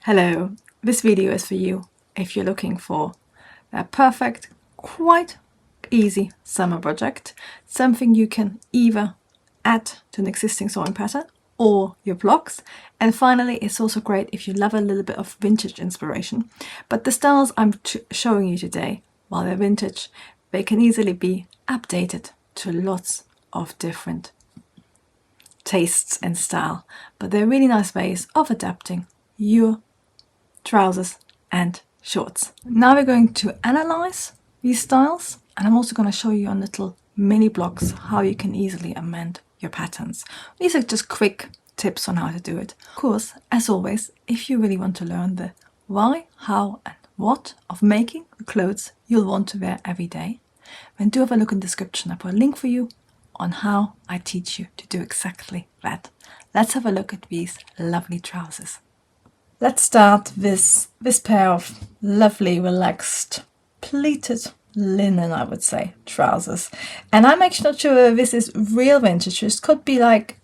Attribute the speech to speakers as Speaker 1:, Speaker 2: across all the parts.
Speaker 1: Hello, this video is for you if you're looking for a perfect, quite easy summer project, something you can either add to an existing sewing pattern or your blocks. And finally, it's also great if you love a little bit of vintage inspiration. But the styles I'm showing you today, while they're vintage, they can easily be updated to lots of different tastes and style, but they're really nice ways of adapting your trousers and shorts. Now we're going to analyze these styles, and I'm also going to show you on little mini blocks how you can easily amend your patterns. These are just quick tips on how to do it. Of course, as always, if you really want to learn the why, how and what of making the clothes you'll want to wear every day, then do have a look in the description. I put a link for you on how I teach you to do exactly that. Let's have a look at these lovely trousers. Let's start with this pair of lovely, relaxed, pleated linen, I would say, trousers. And I'm actually not sure if this is real vintage. This could be like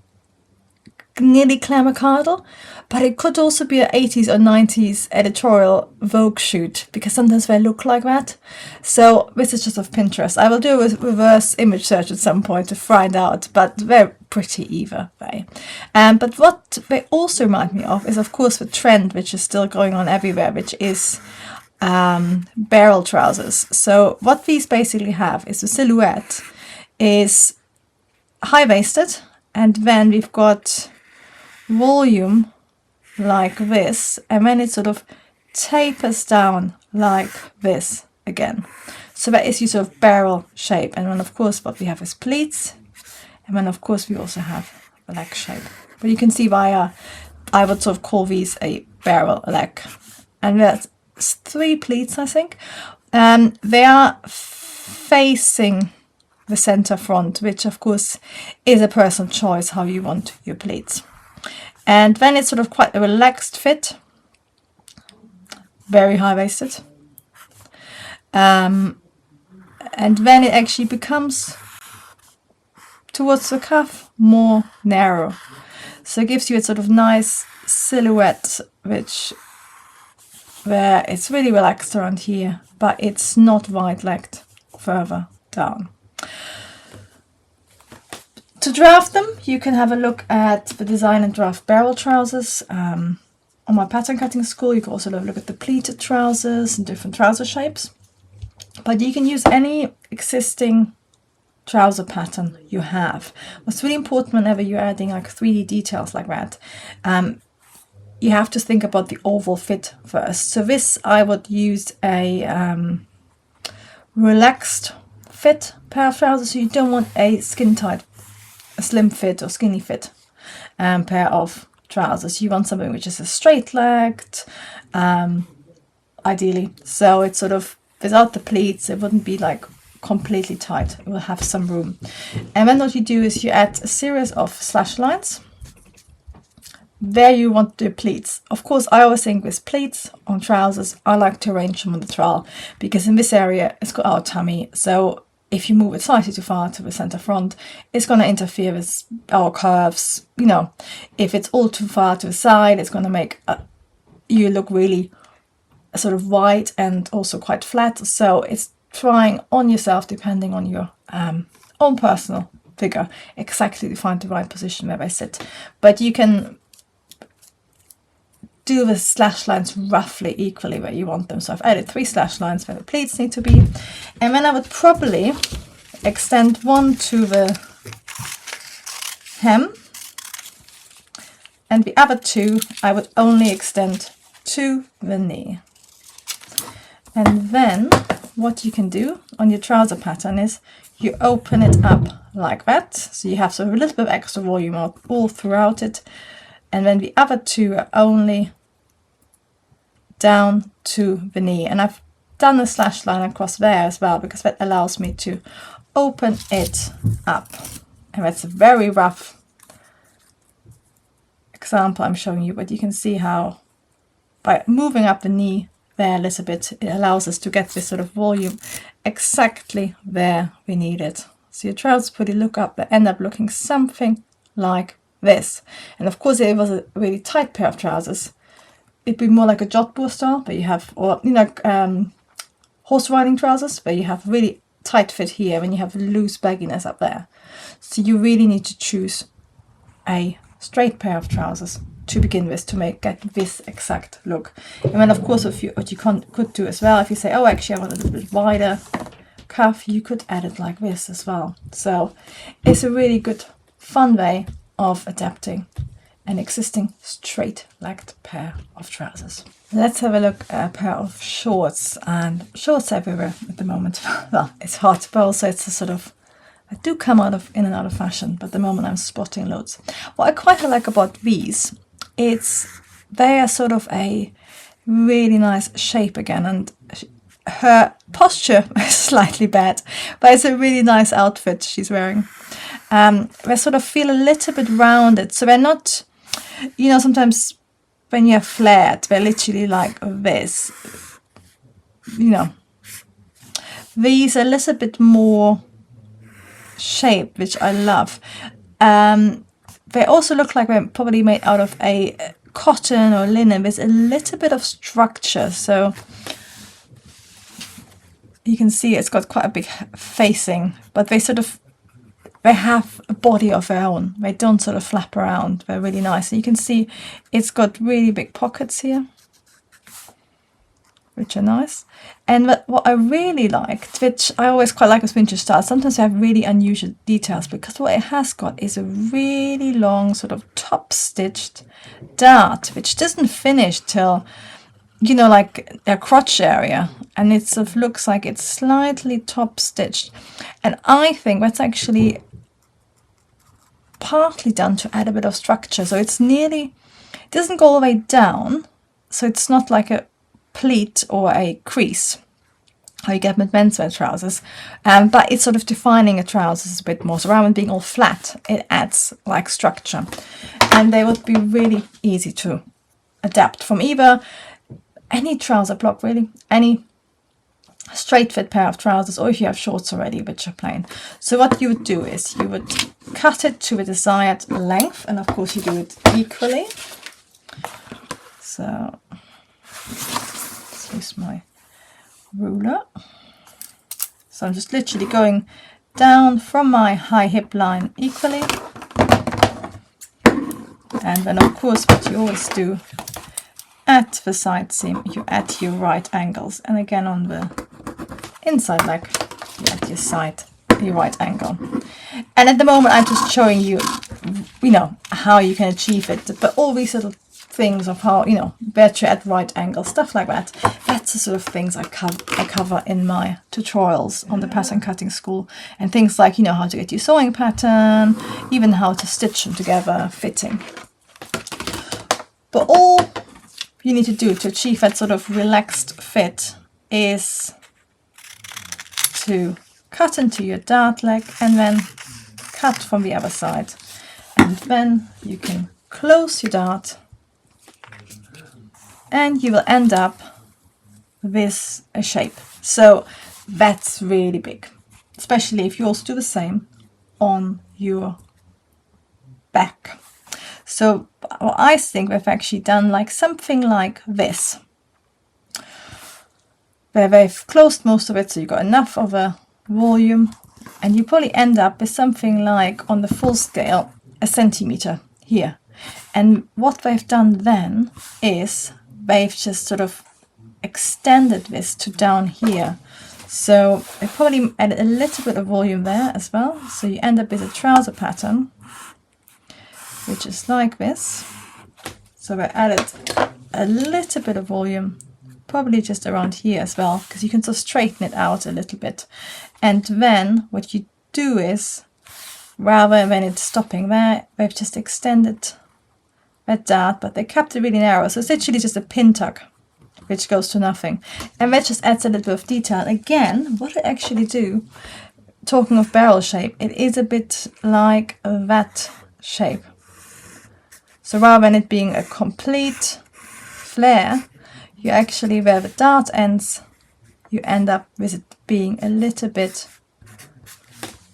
Speaker 1: nearly clamacardle, but it could also be an 80s or 90s editorial Vogue shoot, because sometimes they look like that. So this is just of Pinterest. I will do a reverse image search at some point to find out, but they're pretty either way. But what they also remind me of is, of course, the trend which is still going on everywhere, which is barrel trousers. So what these basically have is the silhouette is high-waisted, and then we've got volume like this, and then it sort of tapers down like this again. So that is your sort of barrel shape. And then of course what we have is pleats, and then of course we also have a leg shape. But you can see why I would sort of call these a barrel leg. And that's 3 pleats, I think. They are facing the center front, which of course is a personal choice how you want your pleats. And then it's sort of quite a relaxed fit, very high-waisted. And then it actually becomes, towards the cuff, more narrow. So it gives you a sort of nice silhouette, where it's really relaxed around here, but it's not wide-legged further down. To draft them, you can have a look at the Design&Draft barrel trousers on my pattern cutting school. You can also have a look at the pleated trousers and different trouser shapes. But you can use any existing trouser pattern you have. What's really important whenever you're adding like 3D details like that, you have to think about the overall fit first. So this, I would use a relaxed fit pair of trousers. So you don't want a skin tight, a slim fit or skinny fit pair of trousers. You want something which is a straight legged, ideally. So it's sort of without the pleats, it wouldn't be like completely tight. It will have some room. And then what you do is you add a series of slash lines. There you want the pleats. Of course, I always think with pleats on trousers, I like to arrange them on the trowel, because in this area it's got our tummy. So if you move it slightly too far to the center front, it's going to interfere with our curves. You know, if it's all too far to the side, it's going to make you look really sort of wide and also quite flat. So it's trying on yourself, depending on your own personal figure, exactly to find the right position where they sit. But you can do the slash lines roughly equally where you want them. So I've added 3 slash lines where the pleats need to be, and then I would probably extend 1 to the hem, and the other 2 I would only extend to the knee. And then what you can do on your trouser pattern is you open it up like that, so you have sort of a little bit of extra volume all throughout it, and then the other 2 are only down to the knee. And I've done a slash line across there as well, because that allows me to open it up. And that's a very rough example I'm showing you, but you can see how by moving up the knee there a little bit, it allows us to get this sort of volume exactly where we need it. So your trousers pretty look up, they end up looking something like this. And of course, if it was a really tight pair of trousers, it'd be more like a jodhpur style, but you have, or you know, horse riding trousers, where you have really tight fit here and you have loose bagginess up there. So you really need to choose a straight pair of trousers to begin with to get this exact look. And then of course, if you could do as well, if you say, oh, actually I want a little bit wider cuff, you could add it like this as well. So it's a really good fun way of adapting an existing straight-legged pair of trousers. Let's have a look at a pair of shorts, and shorts everywhere at the moment. Well, it's hot, but also it's a sort of, I do come in and out of fashion, but at the moment I'm spotting loads. What I quite like about these, they are sort of a really nice shape again, and her posture is slightly bad, but it's a really nice outfit she's wearing. They sort of feel a little bit rounded, so they're not, you know, sometimes when you're flared, they're literally like this, you know. These are a little bit more shape, which I love. They also look like they're probably made out of a cotton or linen with a little bit of structure, so you can see it's got quite a big facing, but they have a body of their own. They don't sort of flap around. They're really nice. And you can see it's got really big pockets here, which are nice. And what I really liked, which I always quite like with vintage styles, sometimes they have really unusual details, because what it has got is a really long sort of top stitched dart, which doesn't finish till, you know, like a crotch area, and it sort of looks like it's slightly top stitched. And I think that's actually partly done to add a bit of structure, so it doesn't go all the way down, so it's not like a pleat or a crease how you get with menswear trousers, but it's sort of defining a trousers a bit more. So rather than being all flat, it adds like structure, and they would be really easy to adapt from either any trouser block, really, any straight fit pair of trousers, or if you have shorts already which are plain. So what you would do is you would cut it to a desired length, and of course you do it equally. So let's use my ruler. So I'm just literally going down from my high hip line equally, and then of course what you always do at the side seam, you add your right angles, and again on the inside leg you add your right angle. And at the moment I'm just showing you, you know, how you can achieve it, but all these little things of how, you know, better at right angle, stuff like that, that's the sort of things I cover in my tutorials on the pattern cutting school, and things like, you know, how to get your sewing pattern, even how to stitch them together, fitting. But all you need to do to achieve that sort of relaxed fit is to cut into your dart leg and then cut from the other side, and then you can close your dart and you will end up with a shape. So that's really big, especially if you also do the same on your back. So I think we've actually done like something like this, where they've closed most of it, so you've got enough of a volume, and you probably end up with something like, on the full scale, a centimeter here. And what they've done then is they've just sort of extended this to down here. So they probably added a little bit of volume there as well. So you end up with a trouser pattern, which is like this. So I added a little bit of volume, probably just around here as well, because you can sort of straighten it out a little bit. And then what you do is, rather than it stopping there, they've just extended that dart, but they kept it really narrow. So it's literally just a pin tuck, which goes to nothing. And that just adds a little bit of detail. Again, what I actually do, talking of barrel shape, it is a bit like that shape. So rather than it being a complete flare, you actually, where the dart ends, you end up with it being a little bit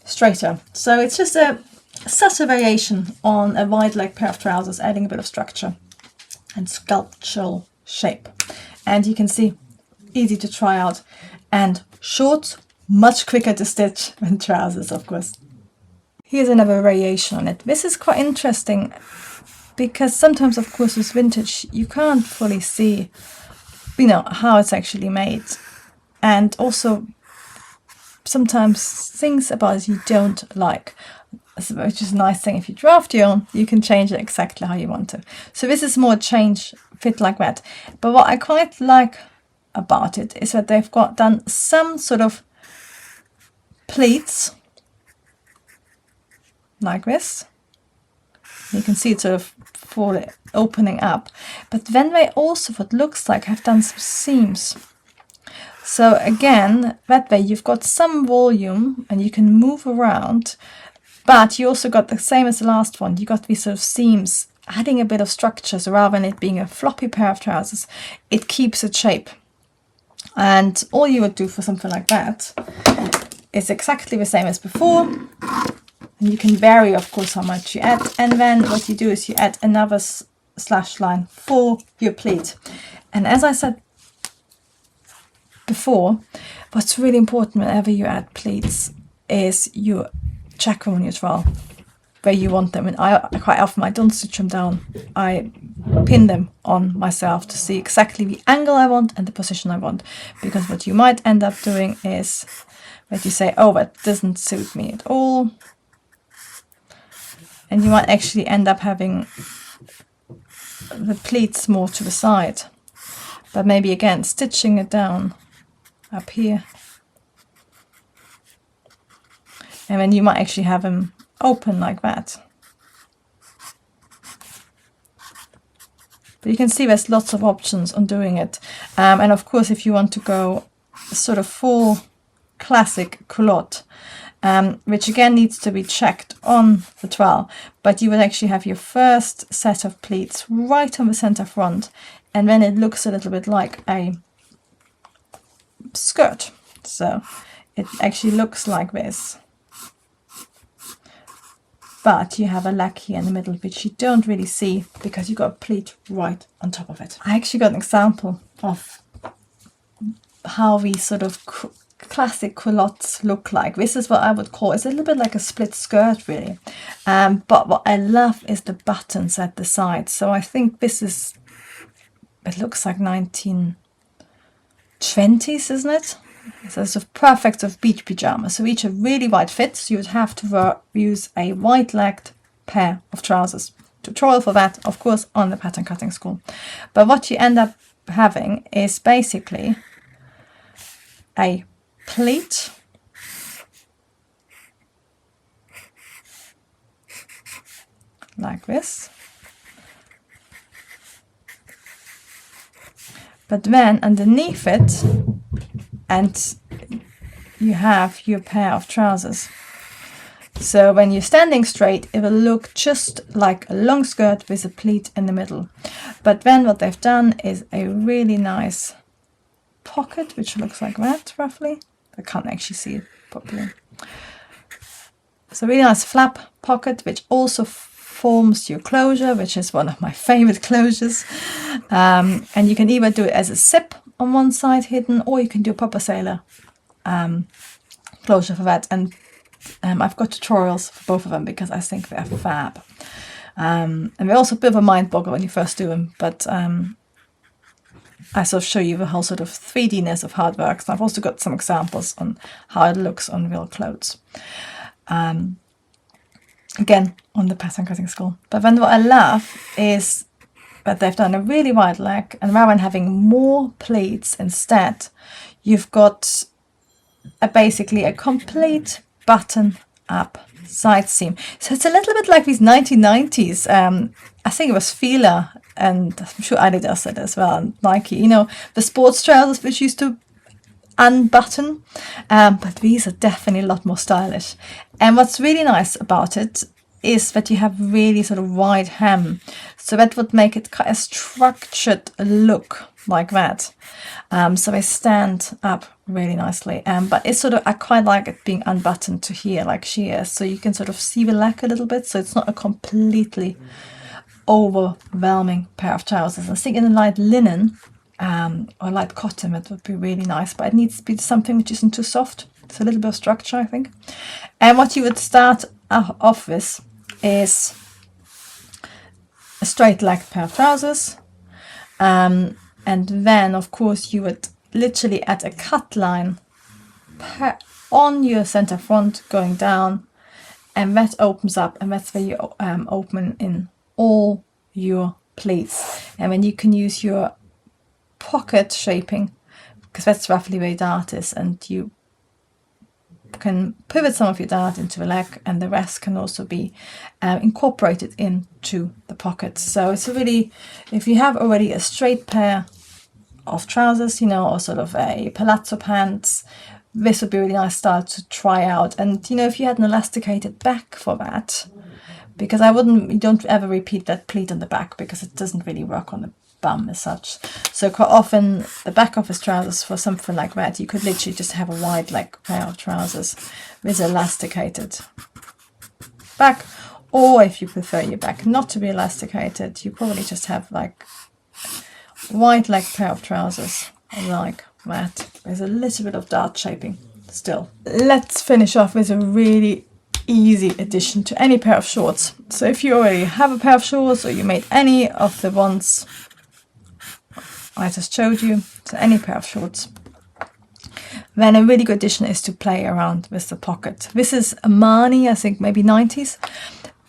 Speaker 1: straighter. So it's just a subtle variation on a wide leg pair of trousers, adding a bit of structure and sculptural shape. And you can see, easy to try out. And shorts, much quicker to stitch than trousers, of course. Here's another variation on it. This is quite interesting because sometimes, of course, with vintage, you can't fully see, you know, how it's actually made. And also, sometimes things about it you don't like, which is a nice thing. If you draft your own, you can change it exactly how you want to. So this is more change, fit like that. But what I quite like about it is that they've done some sort of pleats like this. You can see it sort of opening up, but then they also, what looks like, have done some seams. So again, that way you've got some volume and you can move around, but you also got the same as the last one. You got these sort of seams, adding a bit of structure. So rather than it being a floppy pair of trousers, it keeps its shape. And all you would do for something like that is exactly the same as before. And you can vary, of course, how much you add. And then what you do is you add another slash line for your pleat. And as I said before, what's really important whenever you add pleats is you check them on your trowel where you want them. And I quite often, I don't stitch them down. I pin them on myself to see exactly the angle I want and the position I want. Because what you might end up doing is that you say, oh, that doesn't suit me at all. And you might actually end up having the pleats more to the side. But maybe again, stitching it down up here. And then you might actually have them open like that. But you can see there's lots of options on doing it. And of course, if you want to go sort of full classic culotte, which again needs to be checked on the trowel, but you would actually have your first set of pleats right on the center front, and then it looks a little bit like a skirt. So it actually looks like this, but you have a leg here in the middle which you don't really see because you've got a pleat right on top of it. I actually got an example of how these sort of classic culottes look like. This is what I would call, it's a little bit like a split skirt really, but what I love is the buttons at the side. So I think this is, it looks like 1920s, isn't it? So it's a perfect of beach pyjama. So each a really wide fit, so you would have to use a wide-legged pair of trousers. Tutorial for that, of course, on the pattern cutting school. But what you end up having is basically a pleat like this, but then underneath it, and you have your pair of trousers. So when you're standing straight, it will look just like a long skirt with a pleat in the middle. But then what they've done is a really nice pocket, which looks like that roughly. I can't actually see it properly. So really nice flap pocket, which also forms your closure, which is one of my favorite closures. And you can either do it as a zip on one side hidden, or you can do a proper sailor closure for that. And I've got tutorials for both of them because I think they're fab. And they're also a bit of a mind boggle when you first do them, but I sort of show you the whole sort of 3D-ness of how it works. And I've also got some examples on how it looks on real clothes. Again, on the pattern cutting school. But then what I love is that they've done a really wide leg, and rather than having more pleats instead, you've got basically a complete button up side seam. So it's a little bit like these 1990s, I think it was Fila, and I'm sure Adidas did as well, and Nike, you know, the sports trousers which used to unbutton, but these are definitely a lot more stylish. And what's really nice about it is that you have really sort of wide hem, so that would make it quite a structured look like that. So they stand up really nicely, but it's sort of, I quite like it being unbuttoned to here like she is, so you can sort of see the leg a little bit, so it's not a completely overwhelming pair of trousers. I think in a light linen or light cotton it would be really nice, but it needs to be something which isn't too soft. It's a little bit of structure, I think. And what you would start off with is a straight legged pair of trousers, and then of course you would literally add a cut line on your center front going down, and that opens up, and that's where you open in all your pleats. And then you can use your pocket shaping, because that's roughly where your dart is, and you can pivot some of your dart into a leg, and the rest can also be incorporated into the pockets. So it's really, if you have already a straight pair of trousers, you know, or sort of a palazzo pants, this would be a really nice style to try out. And you know, if you had an elasticated back for that, because you don't ever repeat that pleat on the back, because it doesn't really work on the bum as such. So quite often the back of his trousers, for something like that, you could literally just have a wide leg pair of trousers with elasticated back. Or if you prefer your back not to be elasticated, you probably just have like wide leg pair of trousers like that, with a little bit of dart shaping still. Let's finish off with a really easy addition to any pair of shorts. So if you already have a pair of shorts, or you made any of the ones I just showed you, so any pair of shorts, then a really good addition is to play around with the pocket. This is a Marni, I think maybe 90s.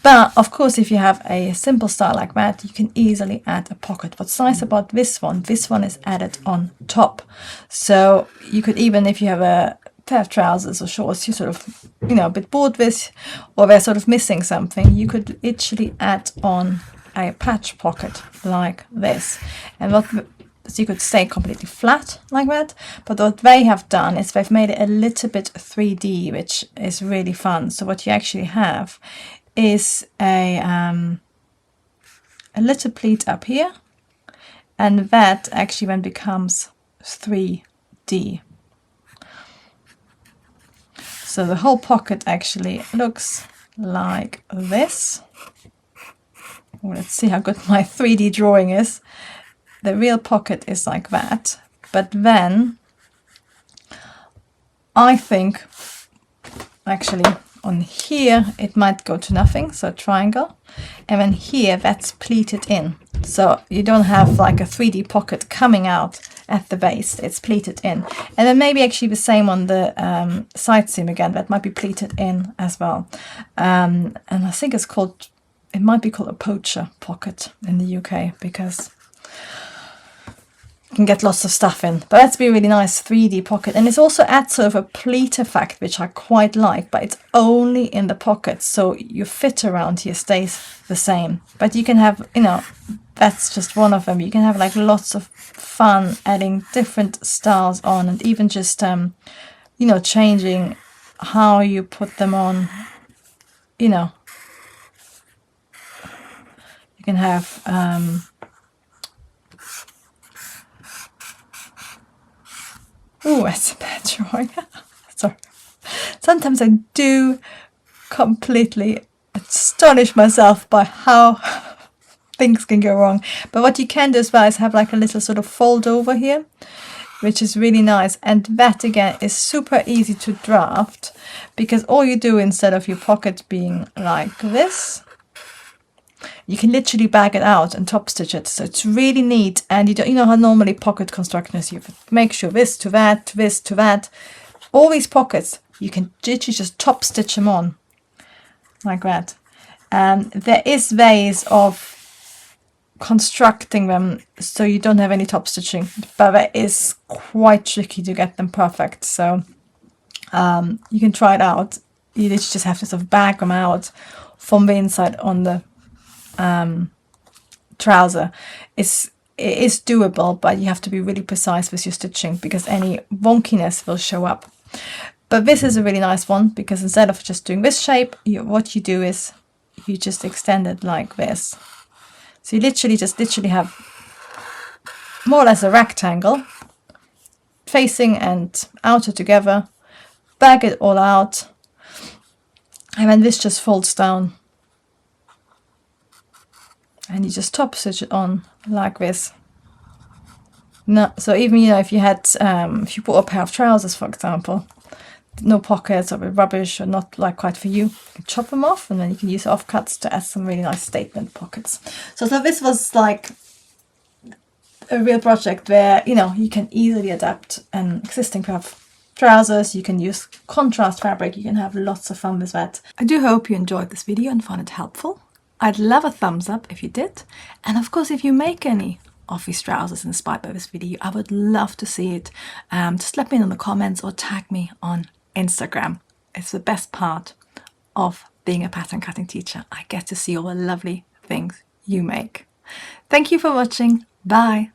Speaker 1: But of course, if you have a simple style like that, you can easily add a pocket. What's nice about this one is added on top. So you could, even if you have a pair of trousers or shorts you sort of, you know, a bit bored with, or they're sort of missing something, you could literally add on a patch pocket like this. And so you could stay completely flat like that. But what they have done is they've made it a little bit 3D, which is really fun. So what you actually have is a little pleat up here, and that actually then becomes 3D. So the whole pocket actually looks like this. Well, let's see how good my 3D drawing is. The real pocket is like that, but then I think actually on here it might go to nothing, so triangle, and then here that's pleated in, so you don't have like a 3D pocket coming out at the base, it's pleated in. And then maybe actually the same on the side seam again, that might be pleated in as well. And I think it might be called a poacher pocket in the UK, because you can get lots of stuff in. But that's be a really nice 3D pocket, and it also adds sort of a pleat effect, which I quite like, but it's only in the pocket, so your fit around here stays the same. But you can have, you know, that's just one of them. You can have like lots of fun adding different styles on, and even just you know, changing how you put them on. You know, you can have oh, that's a bad drawing. Sorry. Sometimes I do completely astonish myself by how things can go wrong. But what you can do as well is have like a little sort of fold over here, which is really nice. And that again is super easy to draft, because all you do, instead of your pocket being like this, you can literally bag it out and top stitch it. So it's really neat. And you know how normally pocket construction is, you make sure this to that, this to that. All these pockets, you can literally just top stitch them on like that. There is ways of constructing them so you don't have any top stitching, but it is quite tricky to get them perfect. So you can try it out. You literally just have to sort of bag them out from the inside on the trouser. It is doable, but you have to be really precise with your stitching, because any wonkiness will show up. But this is a really nice one, because instead of just doing this shape, what you do is you just extend it like this. So you literally have more or less a rectangle, facing and outer together, bag it all out, and then this just folds down and you just top stitch it on like this. No, so even, you know, if you had, if you bought a pair of trousers, for example, no pockets or a bit rubbish or not like quite for you, you can chop them off, and then you can use offcuts to add some really nice statement pockets. So this was like a real project where, you know, you can easily adapt an existing pair of trousers. You can use contrast fabric. You can have lots of fun with that. I do hope you enjoyed this video and found it helpful. I'd love a thumbs up if you did, and of course if you make any of these trousers inspired by this video, I would love to see it. Just let me know in the comments or tag me on Instagram. It's the best part of being a pattern cutting teacher. I get to see all the lovely things you make. Thank you for watching. Bye.